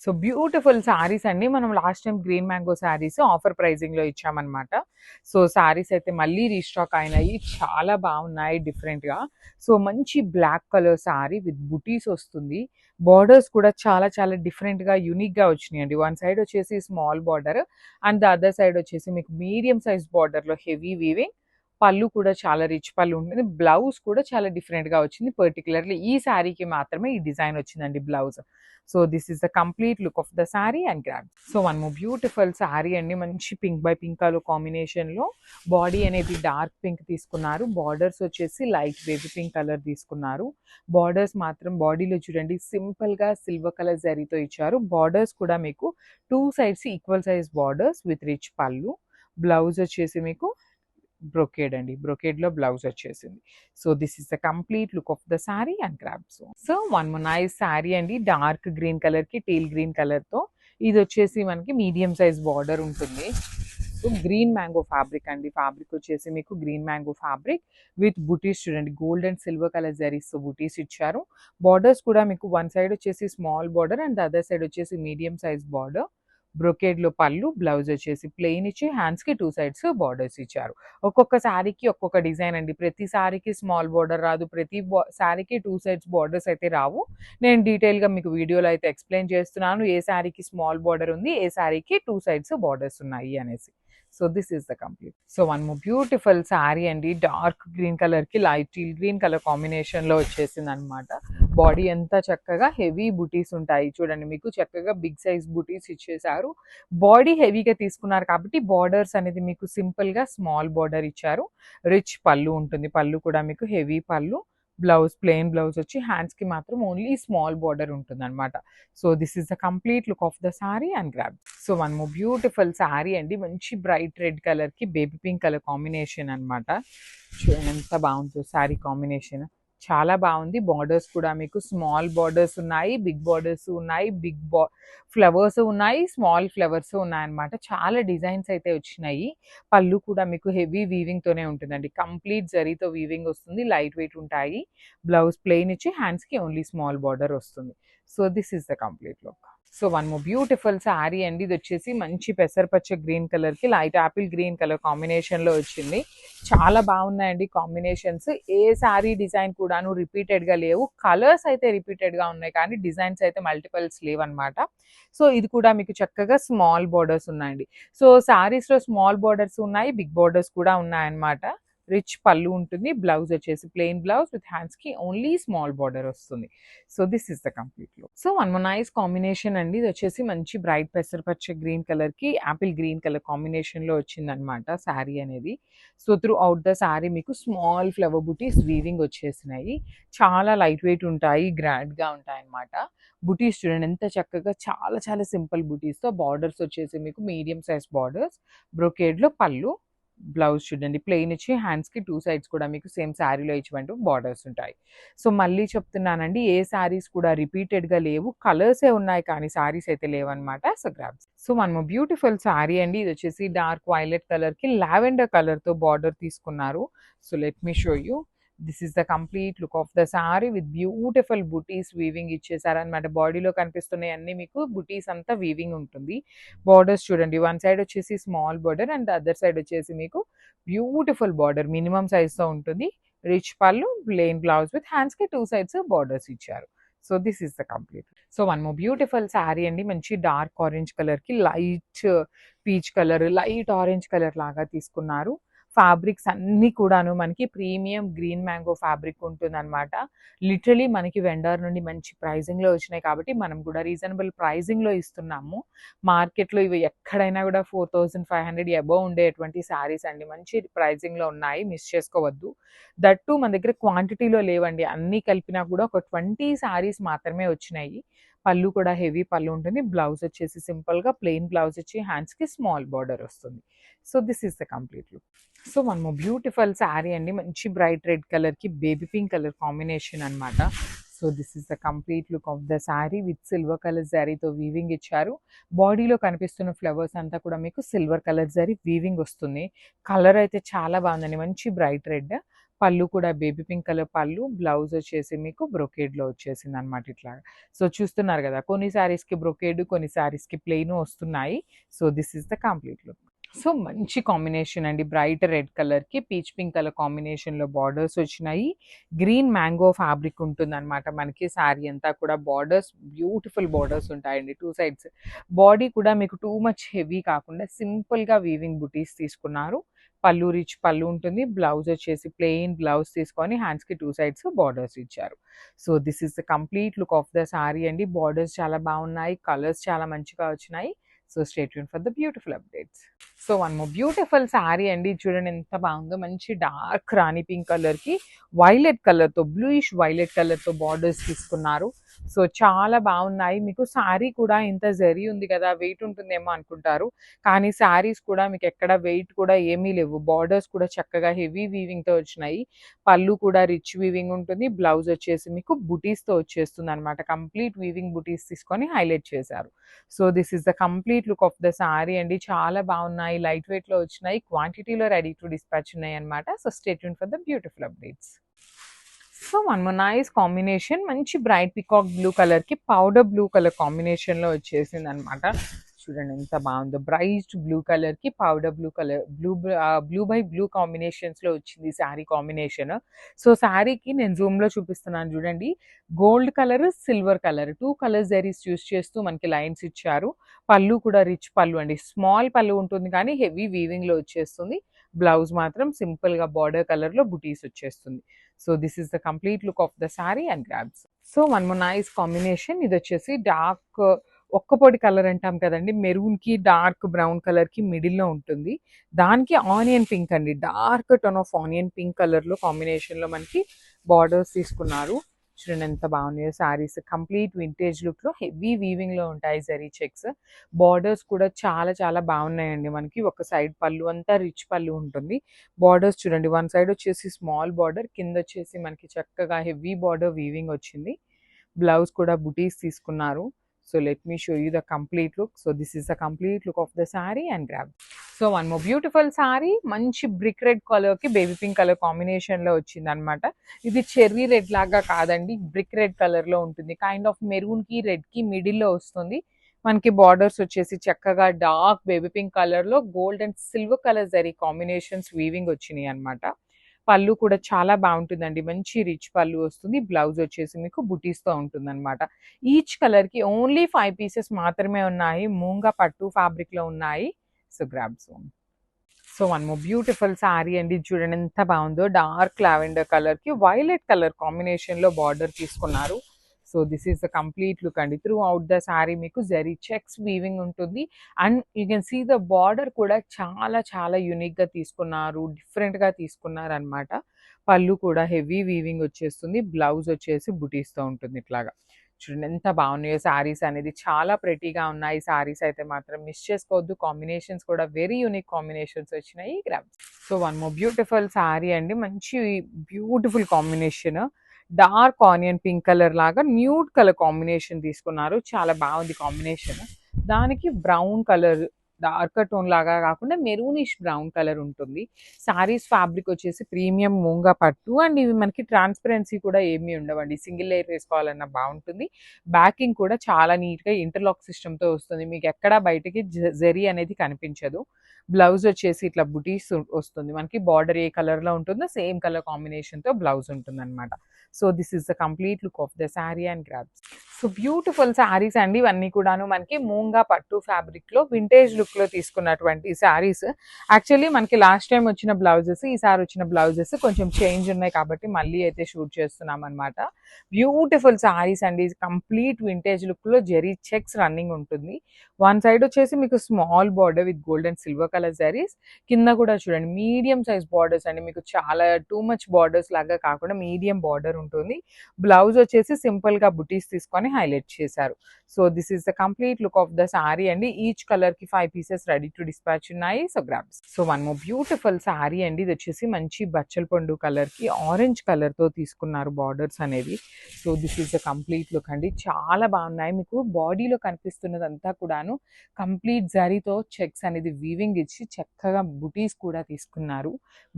So beautiful saris అండి. మనం last time green mango saris offer pricing లో ఇచ్చామన్నమాట. సో సారీస్ అయితే మళ్ళీ రీస్టాక్ అయినాయి. చాలా బాగున్నాయి డిఫరెంట్ గా. సో మంచి బ్లాక్ కలర్ సారీ విత్ బుటీస్ వస్తుంది. బార్డర్స్ కూడా చాలా చాలా డిఫరెంట్ గా యూనిక్ గా వచ్చినాయండి. వన్ సైడ్ వచ్చేసి small border and the other side వచ్చేసి మీకు మీడియం సైజ్ బార్డర్ లో హెవీ వీవింగ్. పళ్ళు కూడా చాలా రిచ్ పళ్ళు ఉంటుంది. బ్లౌజ్ కూడా చాలా డిఫరెంట్ గా వచ్చింది. పర్టికులర్లీ ఈ శారీకి మాత్రమే ఈ డిజైన్ వచ్చిందండి blouse. So this is the complete look of the sari and grand. So one more beautiful sari అండి. మంచి pink by pink colour combination లో బాడీ అనేది డార్క్ పింక్ తీసుకున్నారు. బార్డర్స్ వచ్చేసి లైట్ బేబీ పింక్ కలర్ తీసుకున్నారు. బార్డర్స్ మాత్రం బాడీలో చూడండి సింపుల్ గా సిల్వర్ కలర్ జరీతో ఇచ్చారు. బార్డర్స్ కూడా మీకు two sides equal size borders with rich పళ్ళు. బ్లౌజ్ వచ్చేసి మీకు బ్రొకేడ్ అండి. బ్రొకేడ్ లో బ్లౌజ్ వచ్చేసింది. So this is the complete look of the sari and grabs. So one more nice sari అండి. డార్క్ గ్రీన్ కలర్ కి టీల్ గ్రీన్ కలర్ తో ఇది వచ్చేసి మనకి మీడియం సైజ్ బార్డర్ ఉంటుంది. సో గ్రీన్ మ్యాంగో ఫ్యాబ్రిక్ అండి. ఫ్యాబ్రిక్ వచ్చేసి మీకు గ్రీన్ మ్యాంగో ఫ్యాబ్రిక్ విత్ బుటీస్ చూడండి. Gold and silver colour zaris బుటీస్ ఇచ్చారు. బార్డర్స్ కూడా మీకు వన్ సైడ్ వచ్చేసి small border and other side వచ్చేసి మీడియం సైజ్ బార్డర్. బ్రొకేడ్ లో పళ్ళు. బ్లౌజ్ వచ్చేసి ప్లెయిన్ ఇచ్చి హ్యాండ్స్ కి టూ సైడ్స్ బార్డర్స్ ఇచ్చారు. ఒక్కొక్క శారీకి ఒక్కొక్క డిజైన్ అండి. ప్రతి శారీకి స్మాల్ బార్డర్ రాదు. ప్రతి శారీకి టూ సైడ్స్ బార్డర్స్ అయితే రావు. నేను డీటెయిల్ గా మీకు వీడియోలో అయితే ఎక్స్ప్లెయిన్ చేస్తున్నాను ఏ శారీకి స్మాల్ బార్డర్ ఉంది, ఏ శారీకి టూ సైడ్స్ బార్డర్స్ ఉన్నాయి అనేసి. So this is the complete. So one more beautiful sari అండి. డార్క్ గ్రీన్ కలర్ కి light teal green colour combination లో వచ్చేసింది అనమాట. బాడీ ఎంత చక్కగా హెవీ బుటీస్ ఉంటాయి చూడండి. మీకు చక్కగా బిగ్ సైజ్ బుటీస్ ఇచ్చేసారు. బాడీ హెవీగా తీసుకున్నారు కాబట్టి బార్డర్స్ అనేది మీకు సింపుల్ గా స్మాల్ బార్డర్ ఇచ్చారు. రిచ్ పళ్ళు ఉంటుంది. పళ్ళు కూడా మీకు హెవీ పళ్ళు. బ్లౌజ్ ప్లెయిన్ బ్లౌజ్ వచ్చి హ్యాండ్స్ కి మాత్రం ఓన్లీ స్మాల్ బార్డర్ ఉంటుంది అనమాట. So this is the complete look of the sorry and grab. So one more beautiful sorry అండి. మంచి బ్రైట్ రెడ్ కలర్ కి బేబీ పింక్ కలర్ కాంబినేషన్ అనమాట. చూడండి ఎంత బాగుందో సారీ కాంబినేషన్. చాలా బాగుంది. బార్డర్స్ కూడా మీకు స్మాల్ బార్డర్స్ ఉన్నాయి, బిగ్ బార్డర్స్ ఉన్నాయి, ఫ్లవర్స్ ఉన్నాయి, స్మాల్ ఫ్లవర్స్ ఉన్నాయి అనమాట. చాలా డిజైన్స్ అయితే వచ్చినాయి. పళ్ళు కూడా మీకు హెవీ వీవింగ్ తోనే ఉంటుందండి. కంప్లీట్ జరీతో వీవింగ్ వస్తుంది. లైట్ వెయిట్ ఉంటాయి. బ్లౌజ్ ప్లెయిన్ ఇచ్చి హ్యాండ్స్ కి ఓన్లీ స్మాల్ బార్డర్ వస్తుంది. So this is the complete look. So one more beautiful sari అండి. ఇది వచ్చేసి మంచి పెసరపచ్చ గ్రీన్ కలర్ కి light apple green colour combination లో వచ్చింది. చాలా బాగున్నాయండి కాంబినేషన్స్. ఏ శారీ డిజైన్ కూడాను రిపీటెడ్ గా లేవు. కలర్స్ అయితే రిపీటెడ్ గా ఉన్నాయి కానీ డిజైన్స్ అయితే మల్టిపల్స్ లేవు అనమాట. సో ఇది కూడా మీకు చక్కగా స్మాల్ బార్డర్స్ ఉన్నాయండి. సో శారీస్ లో స్మాల్ బార్డర్స్ ఉన్నాయి, బిగ్ బార్డర్స్ కూడా ఉన్నాయన్నమాట. రిచ్ పళ్ళు ఉంటుంది. బ్లౌజ్ వచ్చేసి ప్లెయిన్ బ్లౌజ్ విత్ హ్యాండ్స్ కి ఓన్లీ స్మాల్ బార్డర్ వస్తుంది. So this is the complete look. So one more nice combination అండి. ఇది వచ్చేసి మంచి బ్రైట్ పెసరపచ్చ గ్రీన్ కలర్ కి యాపిల్ గ్రీన్ కలర్ కాంబినేషన్ లో వచ్చింది అనమాట శారీ అనేది. So through out the sari మీకు స్మాల్ ఫ్లవర్ బుటీస్ వీవింగ్ వచ్చేసినాయి. చాలా లైట్ వెయిట్ ఉంటాయి, గ్రాండ్ గా ఉంటాయి అనమాట. బుటీస్ చూడండి ఎంత చక్కగా, చాలా చాలా సింపుల్ బుటీస్ తో. బార్డర్స్ వచ్చేసి మీకు మీడియం సైజ్ బార్డర్స్. బ్రొకేడ్ లో పళ్ళు. బ్లౌజ్ చూడండి ప్లెయిన్ ఇచ్చి హ్యాండ్స్ కి టూ సైడ్స్ కూడా మీకు సేమ్ శారీలో ఇచ్చినట్టు బార్డర్స్ ఉంటాయి. సో మళ్ళీ చెప్తున్నానండి, ఏ శారీస్ కూడా రిపీటెడ్ గా లేవు. కలర్సే ఉన్నాయి కానీ శారీస్ అయితే లేవన్నమాట. So grabs. So one more beautiful sari అండి. ఇది వచ్చేసి డార్క్ వైలెట్ కలర్ కి లావెండర్ కలర్ తో బార్డర్ తీసుకున్నారు. So let me show you. This is the complete look of the sari with beautiful butis weaving ఇచ్చేసారు అనమాట. బాడీలో కనిపిస్తున్నాయి అన్ని మీకు బుటీస్ అంతా వీవింగ్ ఉంటుంది. బార్డర్స్ చూడండి, వన్ సైడ్ వచ్చేసి small border and other side వచ్చేసి మీకు బ్యూటిఫుల్ బార్డర్ మినిమం సైజ్ తో ఉంటుంది. రిచ్ పళ్ళు, ప్లెయిన్ బ్లౌజ్ విత్ హ్యాండ్స్ కి టూ సైడ్స్ బార్డర్స్ ఇచ్చారు. So this is the complete. So one more beautiful sari అండి. మంచి డార్క్ ఆరెంజ్ కలర్ కి light peach colour, light orange colour లాగా తీసుకున్నారు. ఫ్యాబ్రిక్స్ అన్ని కూడాను మనకి ప్రీమియం గ్రీన్ మ్యాంగో ఫ్యాబ్రిక్ ఉంటుంది అనమాట. లిటరలీ మనకి వెండర్ నుండి మంచి ప్రైజింగ్ లో వచ్చినాయి కాబట్టి మనం కూడా రీజనబుల్ ప్రైజింగ్ లో ఇస్తున్నాము. మార్కెట్ లో ఇవి ఎక్కడైనా కూడా 4500 అబౌవ్ ఉండేటువంటి శారీస్ అండి. మంచి ప్రైజింగ్ లో ఉన్నాయి, మిస్ చేసుకోవద్దు. దట్టు మన దగ్గర క్వాంటిటీలో లేవండి. అన్ని కలిపినా కూడా ఒక 20 శారీస్ మాత్రమే వచ్చినాయి. పళ్ళు కూడా హెవీ పళ్ళు ఉంటుంది. బ్లౌజ్ వచ్చేసి సింపుల్ గా ప్లెయిన్ బ్లౌజ్ వచ్చి హ్యాండ్స్ కి స్మాల్ బార్డర్ వస్తుంది. So this is the complete look. So one more beautiful sari అండి. మంచి బ్రైట్ రెడ్ కలర్ కి బేబీ పింక్ కలర్ కాంబినేషన్ అనమాట. So this is the complete look of the sari with silver colour జరీతో weaving ఇచ్చారు. బాడీలో కనిపిస్తున్న flowers అంతా కూడా మీకు సిల్వర్ కలర్ జరీ వీవింగ్ వస్తుంది. కలర్ అయితే చాలా బాగుందండి. మంచి బ్రైట్ రెడ్. పళ్ళు కూడా మీకు హెవీ పళ్ళు ఉంటుంది. బ్లౌజ్ వచ్చేసి ప్లెయిన్ బ్లౌజ్ విత్ హ్యాండ్స్ కి ఓన్లీ స్మాల్ బార్డర్ వస్తుంది. So this is the complete look. So one more beautiful sari అండి. మంచి డార్క్ ఆరెంజ్ కలర్ కి టీల్ గ్రీన్ కలర్ కాంబినేషన్ అనమాట. So this is the complete look of the sari with silver colour జరీతో weaving ఇచ్చారు. బాడీలో కనిపిస్తున్న flowers అంతా కూడా మీకు సిల్వర్ కలర్ జరీ వీవింగ్ వస్తుంది. కలర్ అయితే చాలా బాగుందండి. మంచి బ్రైట్ రెడ్. పళ్ళు కూడా బేబీ పింక్ కలర్ పళ్ళు, బ్లౌజ్ వచ్చేసి మీకు బ్రొకేడ్‌లో వచ్చేసిందనమాట ఇట్లాగా. సో, చూస్తున్నారు గదా! కొన్ని శారీస్‌కి బ్రొకేడ్, కొన్ని శారీస్‌కి ప్లెయిను వస్తున్నాయి. So, this is the complete look. So, మంచి కాంబినేషన్ అండి. బ్రైట్ రెడ్ కలర్‌కి పీచ్ పింక్ కలర్ కాంబినేషన్‌లో బార్డర్స్ వచ్చినాయి. గ్రీన్ మ్యాంగో ఫ్యాబ్రిక్ ఉంటుందనమాట మనకి శారీ అంతా కూడా. బార్డర్స్ బ్యూటిఫుల్ బార్డర్స్ ఉంటాయండి 2 సైడ్స్. బాడీ కూడా మీకు టూ మచ్ హెవీ కాకుండా సింపుల్‌గా వీవింగ్ బుటీస్ తీసుకున్నారు. పళ్ళు రిచ్ పళ్ళు ఉంటుంది. బ్లౌజ్ వచ్చేసి ప్లెయిన్ బ్లౌజ్ తీసుకొని హ్యాండ్స్‌కి 2 సైడ్స్ బార్డర్స్ ఇచ్చారు. So, this is the complete look of the sari అండి. బార్డర్స్ చాలా బాగున్నాయి. కలర్స్ చాలా మంచిగా వచ్చినాయి. So, stay tune for the beautiful updates. So, one more beautiful sari అండి. చూడండి ఎంత బాగుందో. మంచి డార్క్ రాణి పింక్ కలర్‌కి వైలెట్ కలర్‌తో, బ్లూయిష్ వైలెట్ కలర్‌తో బార్డర్స్ తీసుకున్నారు. సో, చాలా బాగున్నాయి. మీకు శారీ కూడా ఇంత జరీ ఉంది కదా! వెయిట్ ఉంటుందేమో అనుకుంటారు. కానీ శారీస్ కూడా మీకు ఎక్కడ వెయిట్ కూడా ఏమీ లేవు. బార్డర్స్ కూడా చక్కగా హెవీ వీవింగ్‌తో వచ్చినాయి. పళ్ళు కూడా రిచ్ వీవింగ్ ఉంటుంది. బ్లౌజ్ వచ్చేసి మీకు బుటీస్‌తో వచ్చేస్తుందనమాట. కంప్లీట్ వీవింగ్ బుటీస్ తీసుకొని హైలైట్ చేశారు. So, this is the complete look of the sari అండి. చాలా బాగున్నాయి. లైట్ వెయిట్‌లో వచ్చినాయి. క్వాంటిటీలో రెడీ టు డిస్పాచ్ ఉన్నాయన్నమాట. So, stay tune for the beautiful updates. So, one more nice combination. మంచి బ్రైట్ పీకాక్ బ్లూ కలర్‌కి పౌడర్ బ్లూ కలర్ కాంబినేషన్‌లో వచ్చేసిందనమాట. చూడండి ఎంత బాగుందో. బ్రైట్ బ్లూ కలర్‌కి powder blue colour blue by blue కాంబినేషన్స్‌లో వచ్చింది శారీ కాంబినేషన్. సో, శారీకి నేను జూమ్‌లో చూపిస్తున్నాను చూడండి. Gold colour, silver colour 2 colour zaris use చేస్తూ మనకి లైన్స్ ఇచ్చారు. పళ్ళు కూడా రిచ్ పళ్ళు అండి. స్మాల్ పళ్ళు ఉంటుంది కానీ హెవీ వీవింగ్‌లో వచ్చేస్తుంది. బ్లౌజ్ మాత్రం సింపుల్‌గా బార్డర్ కలర్‌లో బుటీస్ వచ్చేస్తుంది. So, this is the complete look of the sari and grabs. So, one more nice combination. ఇదొచ్చేసి డార్క్ ఒక్కపొడి కలర్ అంటాం కదండీ! మెరూన్‌కి డార్క్ బ్రౌన్ కలర్‌కి మిడిల్‌లో ఉంటుంది. దానికి ఆనియన్ పింక్ అండి. Dark tone of onion pink కలర్‌లో కాంబినేషన్‌లో మనకి బార్డర్స్ తీసుకున్నారు. చూడండి ఎంత బాగున్నాయో శారీస్. కంప్లీట్ వింటేజ్ లుక్‌లో హెవీ వీవింగ్‌లో ఉంటాయి జరీ చెక్స్. బార్డర్స్ కూడా చాలా చాలా బాగున్నాయండి మనకి. ఒక సైడ్ పళ్ళు అంతా రిచ్ పళ్ళు ఉంటుంది. బార్డర్స్ చూడండి. వన్ సైడ్ వచ్చేసి స్మాల్ బార్డర్, కిందొచ్చేసి మనకి చక్కగా హెవీ బార్డర్ వీవింగ్ వచ్చింది. బ్లౌజ్ కూడా బుటీస్ తీసుకున్నారు. So, let me show you the complete look. So, this is the complete look of the sari and grab. So, one more beautiful sari. మంచి brick red కలర్‌కి baby pink colour కాంబినేషన్‌లో వచ్చిందనమాట. ఇది cherry red లాగా కాదండి. బ్రిక్ రెడ్ కలర్‌లో ఉంటుంది. Kind of మెరూన్‌కి, రెడ్‌కి మిడిల్‌లో వస్తుంది. మనకి బార్డర్స్ వచ్చేసి చక్కగా డార్క్ బేబీ పింక్ కలర్‌లో gold and silver colour zari combinations weaving వచ్చినాయి అనమాట. పళ్ళు కూడా చాలా బాగుంటుందండి. మంచి రిచ్ పళ్ళు వస్తుంది. బ్లౌజ్ వచ్చేసి మీకు బుటీస్‌తో ఉంటుందనమాట. ఈచ్ కలర్‌కి ఓన్లీ 5 పీసెస్ మాత్రమే ఉన్నాయి. మూంగా పట్టు ఫ్యాబ్రిక్‌లో ఉన్నాయి. So, grab some. So, one more beautiful sari అండి. చూడండి ఎంత బాగుందో. డార్క్ లావెండర్ కలర్‌కి వైలెట్ కలర్ కాంబినేషన్‌లో బార్డర్ తీసుకున్నారు. So, this is the complete look అండి. త్రూ అవుట్ ద శారీ మీకు జరీ చెక్స్ వీవింగ్ ఉంటుంది. And you can see the border కూడా చాలా చాలా యూనిక్‌గా తీసుకున్నారు. డిఫరెంట్‌గా తీసుకున్నారనమాట. పళ్ళు కూడా హెవీ వీవింగ్ వచ్చేస్తుంది. బ్లౌజ్ వచ్చేసి బుటీస్‌తో ఉంటుంది ఇట్లాగా. చూడండి ఎంత బాగున్నాయో శారీస్ అనేది. చాలా ప్రెటీగా ఉన్నాయి శారీస్ అయితే మాత్రం మిస్ చేసుకోవద్దు. కాంబినేషన్స్ కూడా వెరీ యూనిక్ కాంబినేషన్స్ వచ్చినాయి. Grab. So, one more beautiful sari అండి. మంచి beautiful combination. Dark onion pink colour లాగా న్యూడ్ కలర్ కాంబినేషన్ తీసుకున్నారు. చాలా బాగుంది కాంబినేషన్. దానికి బ్రౌన్ కలర్ డార్క్ టోన్ లాగా కాకుండా మెరూనిష్ బ్రౌన్ కలర్ ఉంటుంది. శారీస్ ఫ్యాబ్రిక్ వచ్చేసి ప్రీమియం మూంగా పట్టు అండ్ ఇవి మనకి ట్రాన్స్పరెన్సీ కూడా ఏమీ ఉండవండి. సింగిల్ లేయర్ వేసుకోవాలన్నా బాగుంటుంది. బ్యాకింగ్ కూడా చాలా నీట్‌గా ఇంటర్లాక్ సిస్టమ్‌తో వస్తుంది. మీకు ఎక్కడ బయటకి జరీ అనేది కనిపించదు. బ్లౌజ్ వచ్చేసి ఇట్లా బుటీస్ వస్తుంది. మనకి బార్డర్ ఏ కలర్‌లో ఉంటుందో సేమ్ కలర్ కాంబినేషన్‌తో బ్లౌజ్ ఉంటుందన్నమాట. So, this is the complete look of the sari and grabs. So, beautiful saris అండి ఇవన్నీ కూడాను. మనకి మూంగా పట్టు ఫ్యాబ్రిక్‌లో వింటేజ్ లుక్‌లో తీసుకున్నటువంటి శారీస్. యాక్చువల్లీ మనకి లాస్ట్ టైమ్ వచ్చిన బ్లౌజెస్, ఈసారి వచ్చిన బ్లౌజెస్ కొంచెం చేంజ్ ఉన్నాయి కాబట్టి మళ్ళీ అయితే షూట్ చేస్తున్నామన్నమాట. బ్యూటిఫుల్ శారీస్ అండి. కంప్లీట్ వింటేజ్ లుక్‌లో జెరీ చెక్స్ రన్నింగ్ ఉంటుంది. వన్ సైడ్ వచ్చేసి మీకు small border with gold and silver colour zaris. కింద కూడా చూడండి మీడియం సైజ్ బార్డర్స్ అండి. మీకు చాలా టూ మచ్ బార్డర్స్ లాగా కాకుండా మీడియం బార్డర్ ఉంటుంది. బ్లౌజ్ వచ్చేసి సింపుల్‌గా బుటీస్ తీసుకొని హైలైట్ చేశారు. So, this is the complete look of the sari అండి. ఈచ్ కలర్‌కి 5 పీసెస్ రెడీ టు డిస్పాచ్ ఉన్నాయి. So grabs. So one more beautiful sari అండి. ఇది వచ్చేసి మంచి బచ్చల పండు కలర్కి ఆరెంజ్ కలర్తో తీసుకున్నారు బార్డర్స్ అనేది. So this is the complete look అండి. చాలా బాగున్నాయి. మీకు బాడీలో కనిపిస్తున్నదంతా కూడాను కంప్లీట్ జరీతో చెక్స్ అనేది వీవింగ్ ఇచ్చి చక్కగా బుటీస్ కూడా తీసుకున్నారు.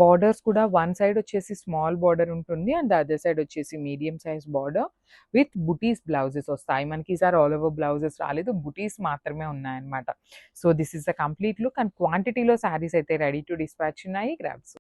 బార్డర్స్ కూడా వన్ సైడ్ వచ్చేసి స్మాల్ బార్డర్ ఉంటుంది అండ్ అదర్ సైడ్ వచ్చేసి medium size border with buttis blouses వస్తాయి. మనకి ఈసారి ఆల్ ఓవర్ బ్లౌజెస్ రాలేదు, బుటీస్ మాత్రమే ఉన్నాయన్నమాట. So this is the complete look and క్వాంటిటీలో శారీస్ అయితే రెడీ టు డిస్పాచ్ ఉన్నాయి. గ్రాబ్స్.